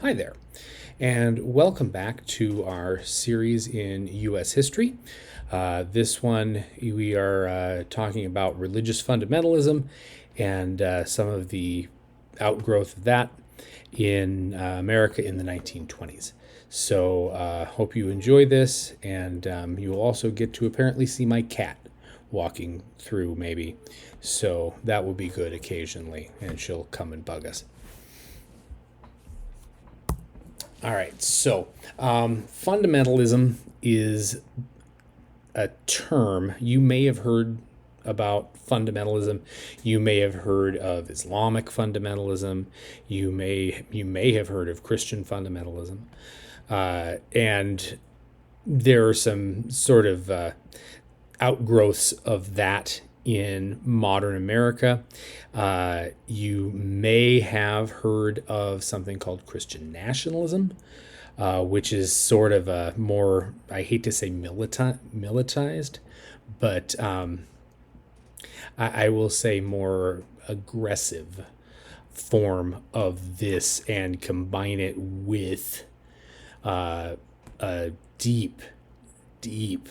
Hi there, and welcome back to our series in U.S. history. This one, we are talking about religious fundamentalism and some of the outgrowth of that in America in the 1920s. So, hope you enjoy this, and you will also get to apparently see my cat walking through, maybe. So, that will be good occasionally, and she'll come and bug us. All right, so fundamentalism is a term you may have heard about. Fundamentalism, you may have heard of Islamic fundamentalism, you may have heard of Christian fundamentalism, and there are some sort of outgrowths of that in modern America. You may have heard of something called Christian nationalism, which is sort of a more, I hate to say militarized, but I will say more aggressive form of this, and combine it with a deep, deep,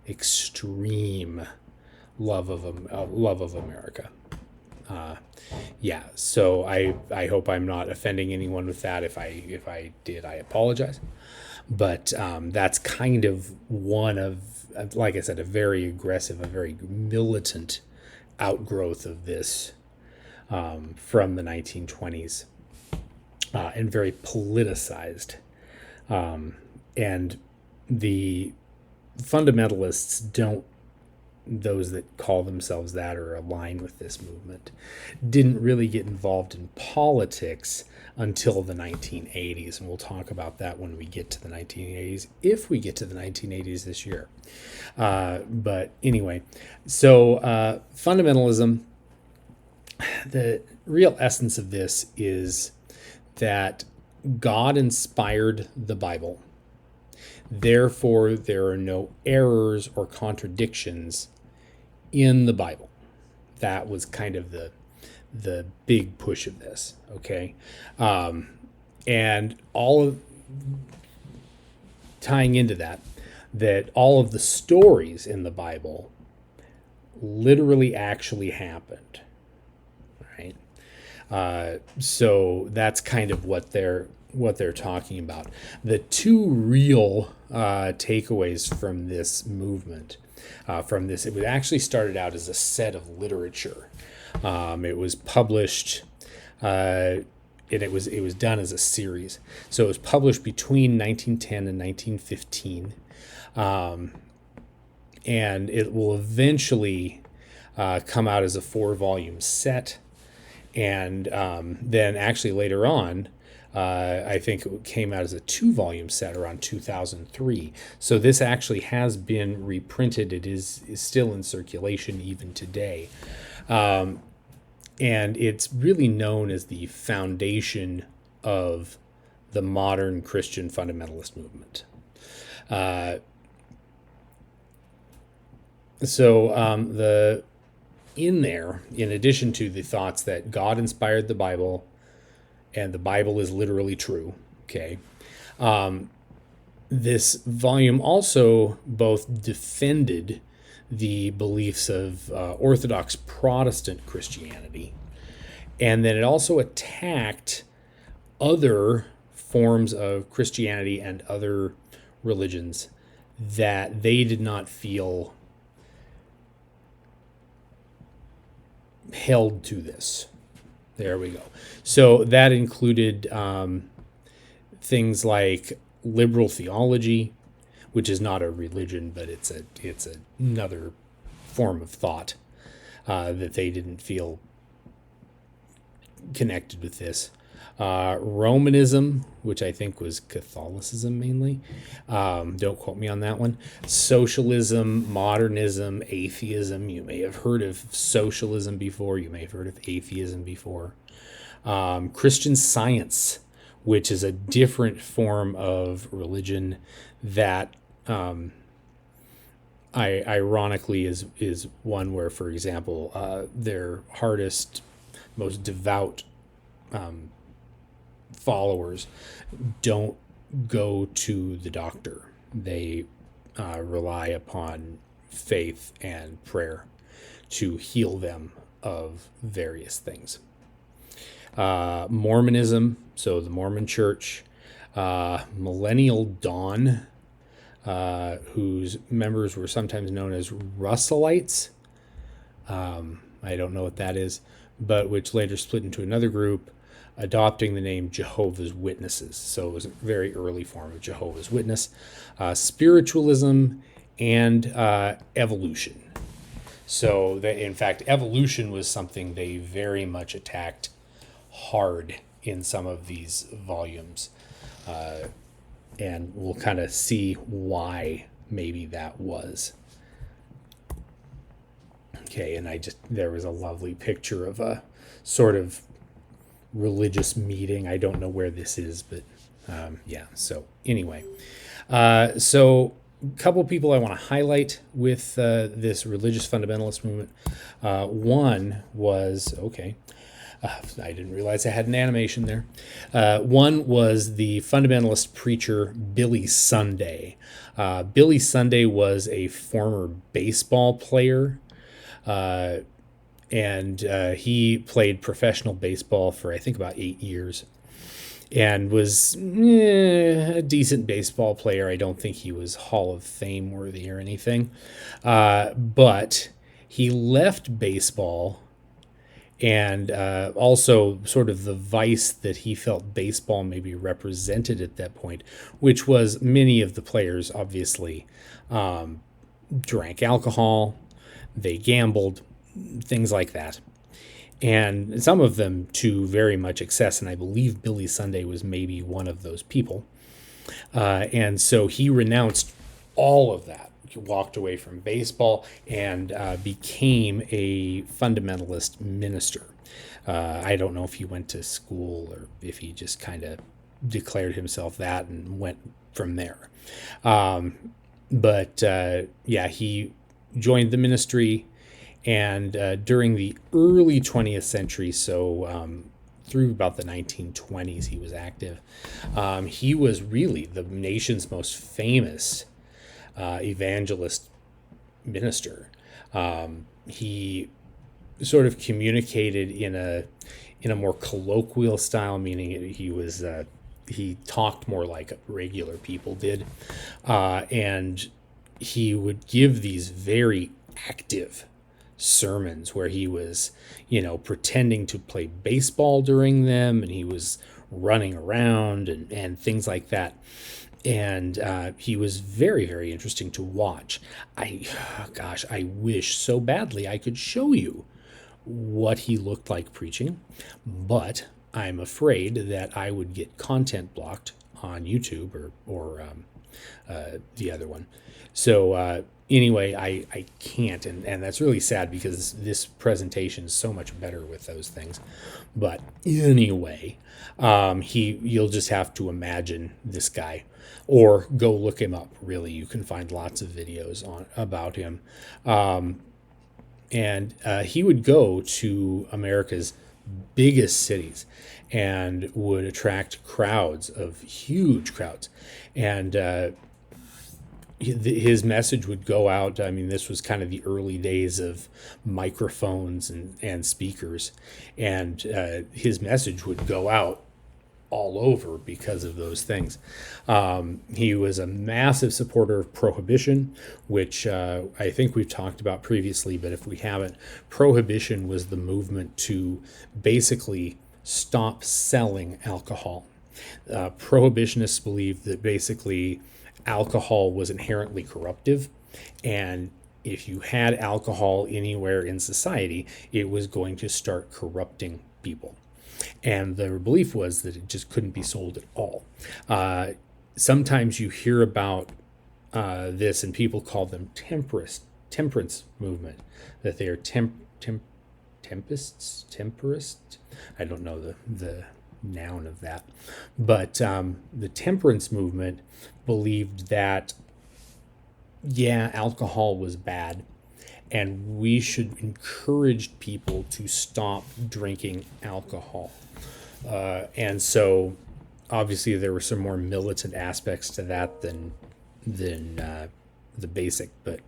extreme love of America. Yeah, so I hope I'm not offending anyone with that. If I did, I apologize. But that's kind of one of, like I said, a very aggressive, a very militant outgrowth of this from the 1920s, and very politicized. And the fundamentalists don't, those that call themselves that or align with this movement, didn't really get involved in politics until the 1980s. And we'll talk about that when we get to the 1980s, if we get to the 1980s this year. But anyway, so fundamentalism, the real essence of this is that God inspired the Bible. Therefore, there are no errors or contradictions in the Bible. That was kind of the big push of this. Okay, and all of tying into that all of the stories in the Bible literally actually happened. Right. So that's kind of what they're talking about. The two real takeaways from this movement, it was actually started out as a set of literature. It was published, and it was done as a series. So it was published between 1910 and 1915, and it will eventually come out as a 4-volume set. And then actually later on, I think it came out as a 2-volume set around 2003. So this actually has been reprinted. It is still in circulation even today. And it's really known as the foundation of the modern Christian fundamentalist movement. In addition to the thoughts that God inspired the Bible, and the Bible is literally true, okay, this volume also both defended the beliefs of Orthodox Protestant Christianity, and then it also attacked other forms of Christianity and other religions that they did not feel held to this. There we go. So that included things like liberal theology, which is not a religion, but it's another form of thought that they didn't feel connected with this. Romanism, which I think was Catholicism mainly. Don't quote me on that one. Socialism, modernism, atheism. You may have heard of socialism before. You may have heard of atheism before. Christian Science, which is a different form of religion that ironically is one where, for example, their hardest, most devout followers don't go to the doctor. They rely upon faith and prayer to heal them of various things. Mormonism, so the Mormon Church, Millennial Dawn, whose members were sometimes known as Russellites. I don't know what that is, but which later split into another group, adopting the name Jehovah's Witnesses. So it was a very early form of Jehovah's Witness. Spiritualism and evolution. So, in fact, evolution was something they very much attacked hard in some of these volumes. And we'll kind of see why maybe that was. Okay, and there was a lovely picture of a sort of religious meeting. I don't know where this is, but yeah, so anyway. So a couple people I want to highlight with this religious fundamentalist movement. One was, I didn't realize I had an animation there. One was the fundamentalist preacher Billy Sunday. Billy Sunday was a former baseball player, and he played professional baseball for, I think, about 8 years, and was a decent baseball player. I don't think he was Hall of Fame worthy or anything, but he left baseball. And also sort of the vice that he felt baseball maybe represented at that point, which was many of the players obviously drank alcohol, they gambled, things like that. And some of them to very much excess, and I believe Billy Sunday was maybe one of those people. And so he renounced all of that. He walked away from baseball and became a fundamentalist minister. I don't know if he went to school or if he just kind of declared himself that and went from there. But he joined the ministry, and during the early 20th century, so through about the 1920s, he was active. He was really the nation's most famous evangelist minister. He sort of communicated in a more colloquial style, meaning he talked more like regular people did, and he would give these very active sermons where he was, pretending to play baseball during them, and he was running around and things like that. And he was very, very interesting to watch. I wish so badly I could show you what he looked like preaching, but I'm afraid that I would get content blocked on YouTube or the other one. So anyway, I can't, and that's really sad because this presentation is so much better with those things. But anyway, you'll just have to imagine this guy, or go look him up. Really, you can find lots of videos about him. And he would go to America's biggest cities and would attract huge crowds. And his message would go out. I mean, this was kind of the early days of microphones and speakers. And his message would go out all over because of those things. He was a massive supporter of prohibition, which I think we've talked about previously, but if we haven't, prohibition was the movement to basically stop selling alcohol. Prohibitionists believed that basically alcohol was inherently corruptive, and if you had alcohol anywhere in society, it was going to start corrupting people. And their belief was that it just couldn't be sold at all. Sometimes you hear about this, and people call them temperance movement, that they are temperists. I don't know the noun of that. But the temperance movement believed that, alcohol was bad, and we should encourage people to stop drinking alcohol. And so obviously there were some more militant aspects to that than the basic. But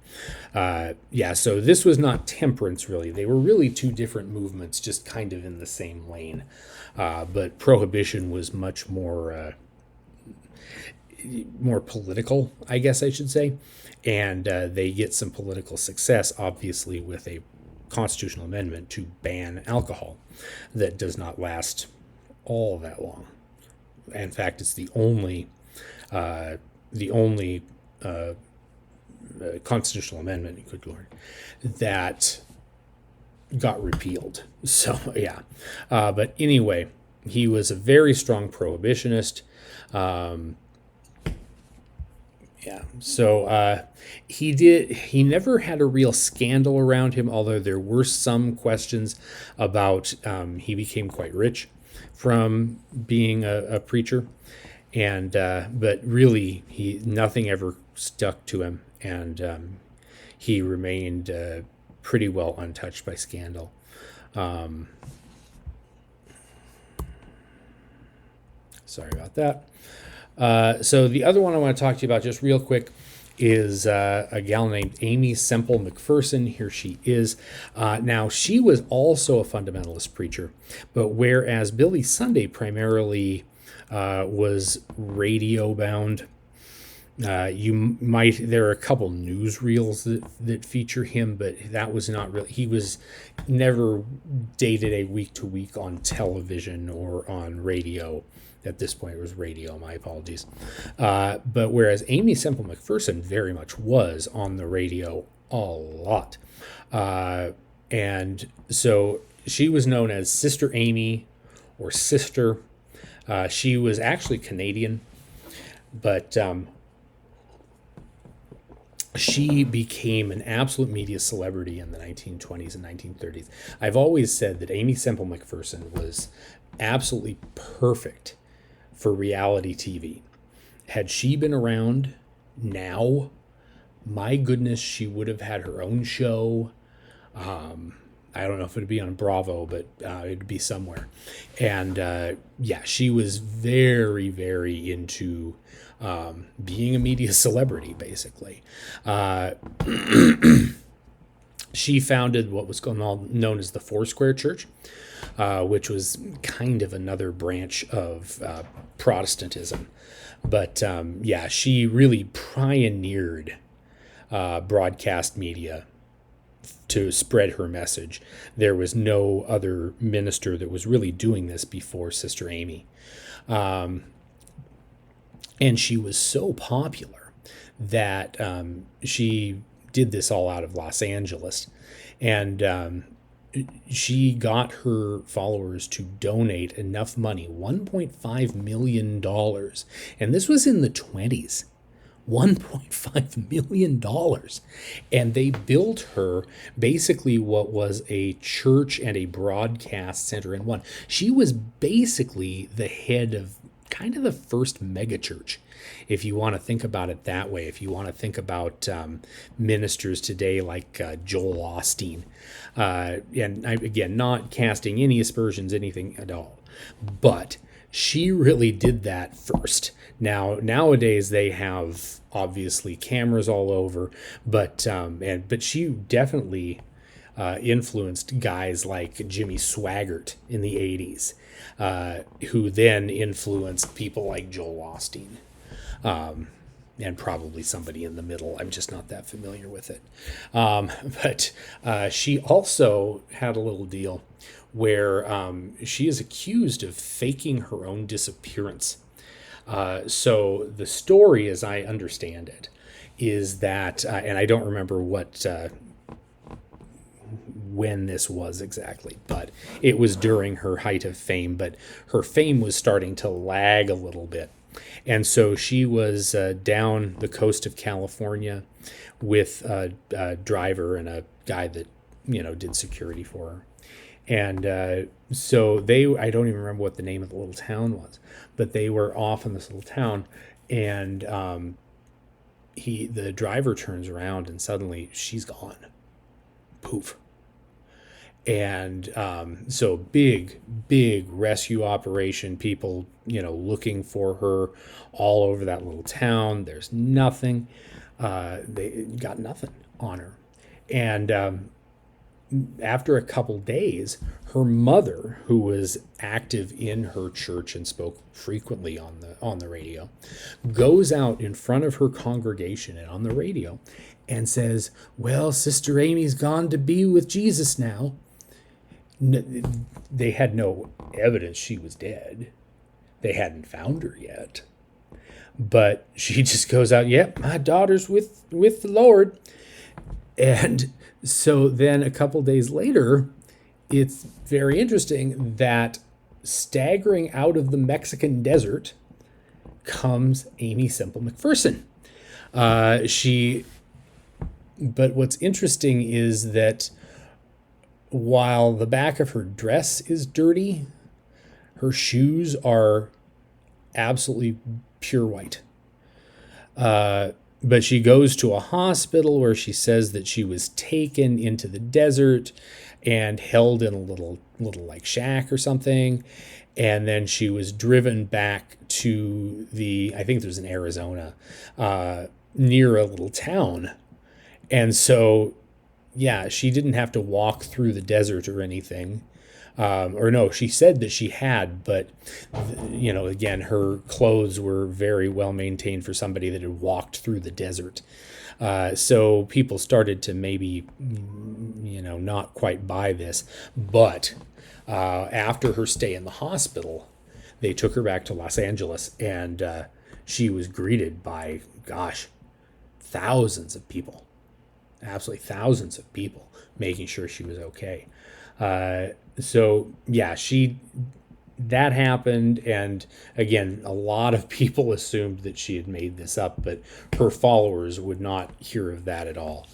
yeah, so this was not temperance really. They were really two different movements, just kind of in the same lane. But prohibition was much more political, I guess I should say, and they get some political success, obviously, with a constitutional amendment to ban alcohol that does not last all that long. In fact, it's the only constitutional amendment, good lord, that got repealed. So yeah, but anyway, he was a very strong prohibitionist. Yeah, so he never had a real scandal around him, although there were some questions about he became quite rich from being a preacher, and but really he nothing ever stuck to him, and he remained pretty well untouched by scandal. Sorry about that. So the other one I want to talk to you about just real quick is a gal named Aimee Semple McPherson. Here she is. Now, she was also a fundamentalist preacher, but whereas Billy Sunday primarily was radio bound, there are a couple newsreels that feature him, but that was not really, he was never day to day, week to week on television or on radio. At this point, it was radio. My apologies. But whereas Aimee Semple McPherson very much was on the radio a lot. And so she was known as Sister Aimee or Sister. She was actually Canadian, but she became an absolute media celebrity in the 1920s and 1930s. I've always said that Aimee Semple McPherson was absolutely perfect for reality TV. Had she been around now, my goodness, she would have had her own show. I don't know if it'd be on Bravo, but it'd be somewhere. And yeah, she was very, very into being a media celebrity, basically. She founded what was known as the Foursquare Church, which was kind of another branch of Protestantism. But yeah, she really pioneered broadcast media to spread her message. There was no other minister that was really doing this before Sister Aimee. And she was so popular that she did this all out of Los Angeles. And she got her followers to donate enough money, $1.5 million. And this was in the 20s. $1.5 million. And they built her basically what was a church and a broadcast center in one. She was basically the head of kind of the first megachurch, if you want to think about it that way. If you want to think about ministers today like Joel Osteen, and again, not casting any aspersions, anything at all, but she really did that first. Now, nowadays they have obviously cameras all over, but she definitely influenced guys like Jimmy Swaggart in the 80s, who then influenced people like Joel Osteen, and probably somebody in the middle. I'm just not that familiar with it. But she also had a little deal where she is accused of faking her own disappearance. So the story, as I understand it, is that, and I don't remember when this was exactly, but it was during her height of fame, but her fame was starting to lag a little bit. And so she was down the coast of California with a driver and a guy that, did security for her. And so I don't even remember what the name of the little town was, but they were off in this little town, and the driver turns around and suddenly she's gone. Poof. And so big rescue operation. People, looking for her all over that little town. There's nothing. They got nothing on her. And after a couple days, her mother, who was active in her church and spoke frequently on the radio, goes out in front of her congregation and on the radio and says, "Well, Sister Aimee's gone to be with Jesus now." They had no evidence she was dead. They hadn't found her yet. But she just goes out, "Yep, my daughter's with the Lord." And so then a couple days later, it's very interesting that staggering out of the Mexican desert comes Aimee Semple McPherson. But what's interesting is that while the back of her dress is dirty, her shoes are absolutely pure white. But she goes to a hospital where she says that she was taken into the desert and held in a little like shack or something. And then she was driven back to I think there's in Arizona, near a little town. And so, yeah, she didn't have to walk through the desert or anything. Or no, she said that she had, but, again, her clothes were very well maintained for somebody that had walked through the desert. So people started to maybe, not quite buy this. But after her stay in the hospital, they took her back to Los Angeles, and she was greeted by, thousands of people. Absolutely thousands of people making sure she was okay. So yeah, that happened. And again, a lot of people assumed that she had made this up, but her followers would not hear of that at all.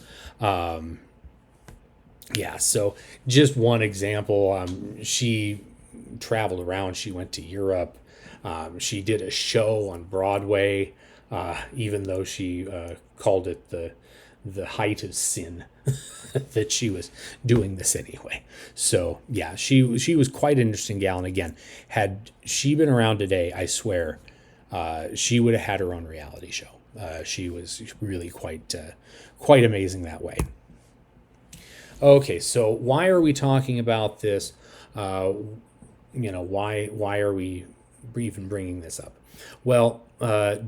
So just one example, she traveled around. She went to Europe. She did a show on Broadway, even though she called it the height of sin that she was doing this anyway. So yeah, she was quite an interesting gal. And again, had she been around today, I swear, she would have had her own reality show. She was really quite amazing that way. Okay, so why are we talking about this? Why are we even bringing this up? Well,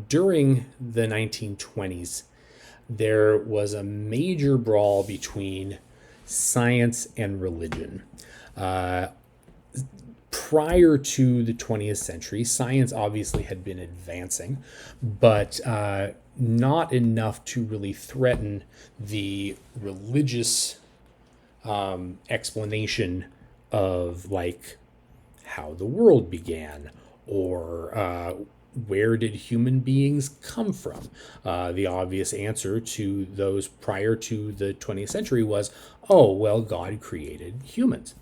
during the 1920s, there was a major brawl between science and religion. Prior to the 20th century, science obviously had been advancing, but not enough to really threaten the religious explanation of, like, how the world began, or where did human beings come from? The obvious answer to those prior to the 20th century was, oh, well, God created humans.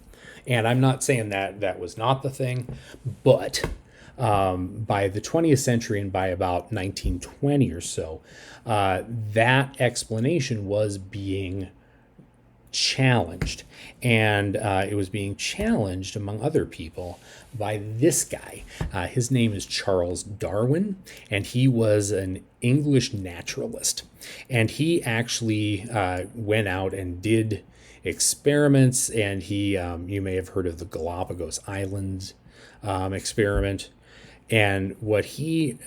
And I'm not saying that was not the thing, but by the 20th century and by about 1920 or so, that explanation was being challenged. And it was being challenged, among other people, by this guy. His name is Charles Darwin, and he was an English naturalist. And he actually went out and did experiments, and he, you may have heard of the Galapagos Islands experiment. And what he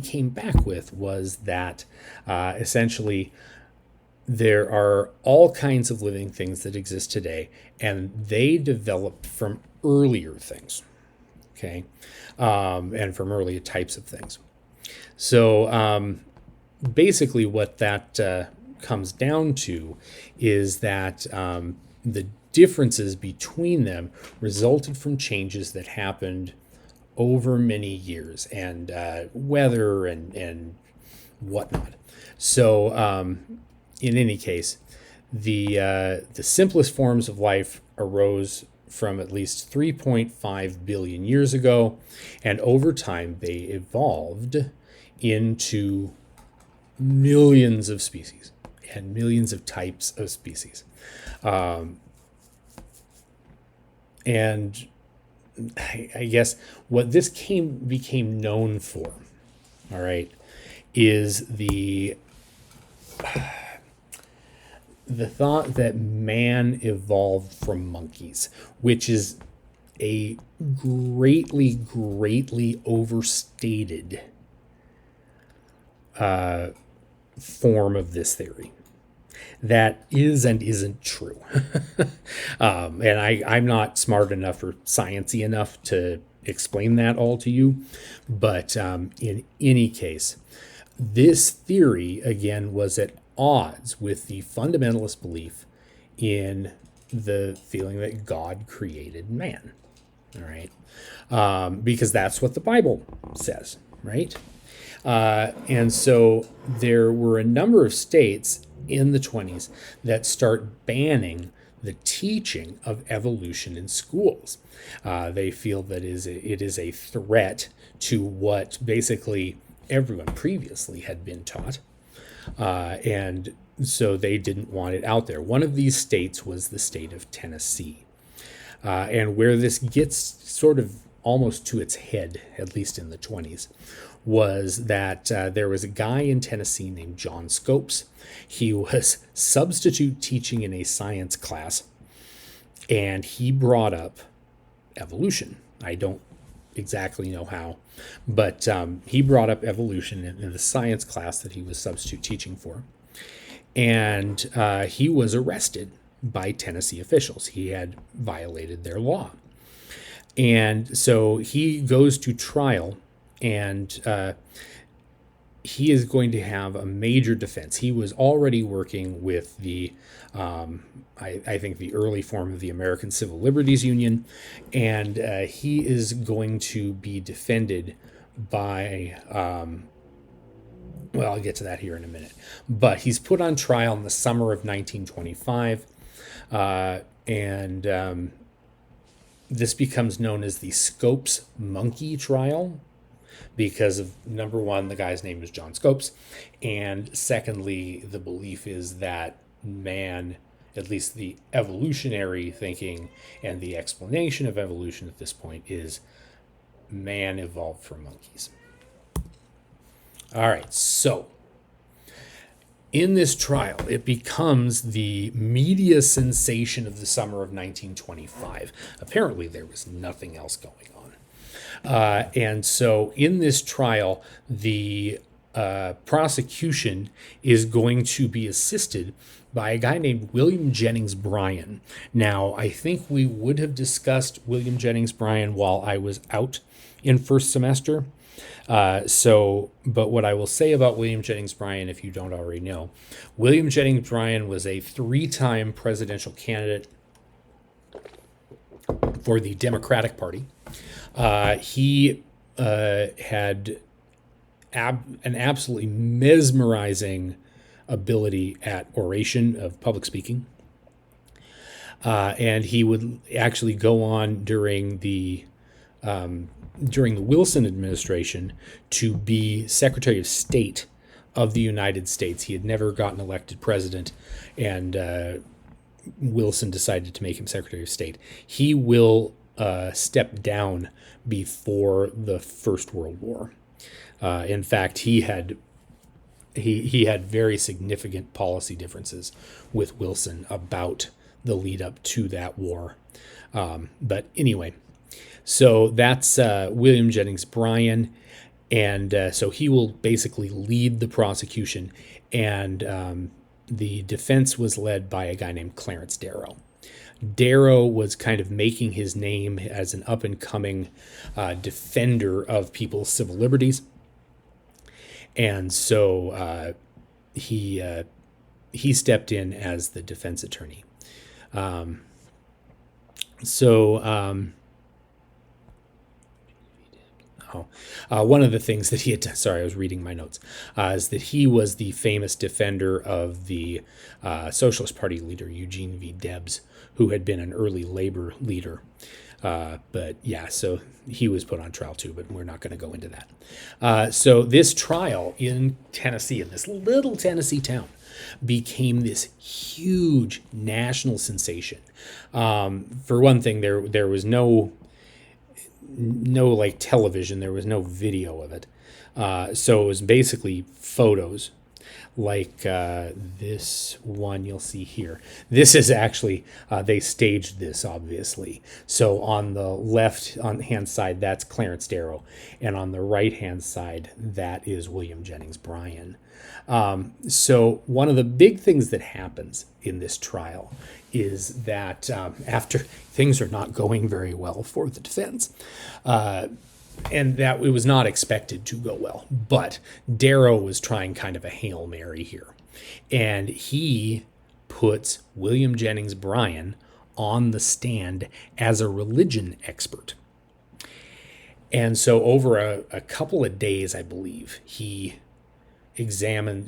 came back with was that essentially there are all kinds of living things that exist today, and they developed from earlier things, okay, and from earlier types of things. So basically what that comes down to is that the differences between them resulted from changes that happened over many years, and weather and whatnot. So in any case, the simplest forms of life arose from at least 3.5 billion years ago, and over time they evolved into millions of species and millions of types of species. And I guess what this became known for, all right, is the thought that man evolved from monkeys, which is a greatly overstated form of this theory. That is and isn't true. And I'm not smart enough or sciencey enough to explain that all to you. But in any case, this theory, again, was at odds with the fundamentalist belief in the feeling that God created man. All right. Because that's what the Bible says, right? And so there were a number of states in the 20s that start banning the teaching of evolution in schools. They feel that it is a threat to what basically everyone previously had been taught. And so they didn't want it out there. One of these states was the state of Tennessee. And where this gets sort of almost to its head, at least in the 20s, was that there was a guy in Tennessee named John Scopes. He was substitute teaching in a science class, and he brought up evolution. I don't exactly know how, but he brought up evolution in the science class that he was substitute teaching for. And he was arrested by Tennessee officials. He had violated their law. And so he goes to trial, and he is going to have a major defense. He was already working with the, I think, the early form of the American Civil Liberties Union, and he is going to be defended by, well, I'll get to that here in a minute. But he's put on trial in the summer of 1925, and this becomes known as the Scopes monkey trial, because of, number one, the guy's name is John Scopes, and secondly, the belief is that man, at least the evolutionary thinking and the explanation of evolution at this point, is man evolved from monkeys. All right, so in this trial, it becomes the media sensation of the summer of 1925. Apparently, there was nothing else going on. And so in this trial, the prosecution is going to be assisted by a guy named William Jennings Bryan. Now, I think we would have discussed William Jennings Bryan while I was out in first semester. But what I will say about William Jennings Bryan, if you don't already know, William Jennings Bryan was a 3-time presidential candidate for the Democratic Party. He had an absolutely mesmerizing ability at oration, of public speaking. And he would actually go on during the Wilson administration to be Secretary of State of the United States. He had never gotten elected president, and Wilson decided to make him Secretary of State. He will step down before the First World War. In fact, he had very significant policy differences with Wilson about the lead up to that war. But anyway, so that's William Jennings Bryan, and so he will basically lead the prosecution, and the defense was led by a guy named Clarence Darrow. Darrow was kind of making his name as an up-and-coming defender of people's civil liberties, and so he stepped in as the defense attorney. One of the things that he had done, sorry, I was reading my notes, is that he was the famous defender of the Socialist Party leader, Eugene V. Debs, who had been an early labor leader. But yeah, so he was put on trial too, but we're not going to go into that. So this trial in Tennessee, in this little Tennessee town, became this huge national sensation. For one thing, there was no like television, there was no video of it. So it was basically photos like this one you'll see here. This is actually, they staged this, obviously. So on the left on hand side, that's Clarence Darrow. And on the right hand side, that is William Jennings Bryan. So one of the big things that happens in this trial is that after things are not going very well for the defense, and that it was not expected to go well. But Darrow was trying kind of a Hail Mary here. And he puts William Jennings Bryan on the stand as a religion expert. And so over a couple of days, I believe, he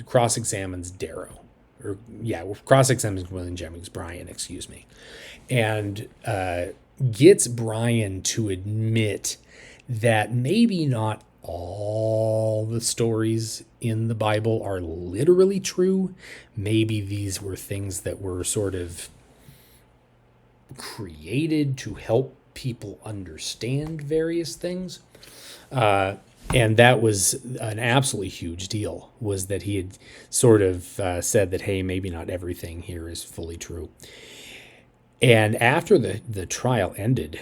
cross-examines Darrow. Cross-examines William Jennings Bryan, excuse me. And gets Bryan to admit that maybe not all the stories in the Bible are literally true. Maybe these were things that were sort of created to help people understand various things. And that was an absolutely huge deal, was that he had sort of said that, hey, maybe not everything here is fully true. And after the trial ended,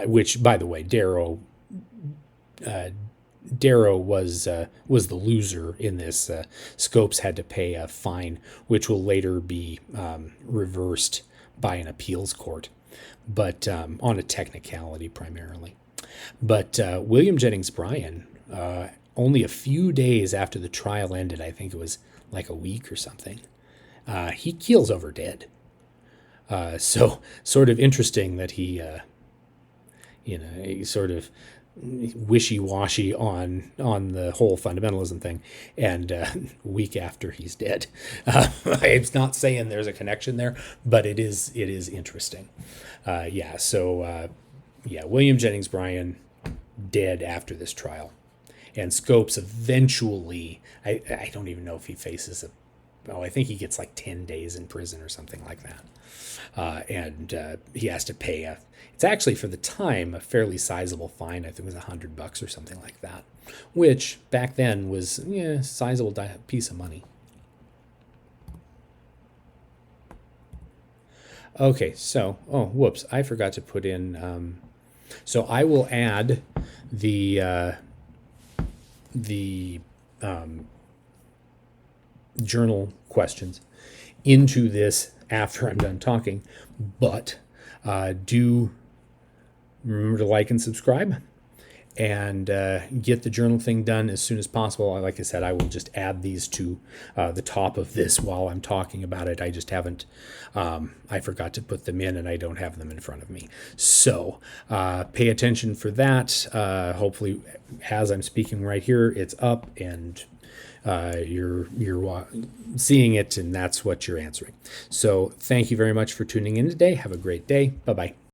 which, by the way, Darrow was the loser in this. Scopes had to pay a fine, which will later be reversed by an appeals court, but on a technicality primarily. But William Jennings Bryan, only a few days after the trial ended, I think it was like a week or something, he keels over dead. So sort of interesting that he sort of wishy-washy on the whole fundamentalism thing, and a week after he's dead. I'm not saying there's a connection there, but it is interesting. William Jennings Bryan dead after this trial, and Scopes eventually, I don't even know if he faces I think he gets like 10 days in prison or something like that. And he has to pay it's actually, for the time, a fairly sizable fine. I think it was $100 or something like that, which back then was a sizable piece of money. Okay, so, whoops, I forgot to put in, so I will add the journal questions into this after I'm done talking, but do remember to like and subscribe, and get the journal thing done as soon as possible. Like I said, I will just add these to the top of this while I'm talking about it. I just haven't, I forgot to put them in, and I don't have them in front of me. So pay attention for that. Hopefully, as I'm speaking right here, it's up, and you're seeing it, and that's what you're answering. So thank you very much for tuning in today. Have a great day. Bye-bye.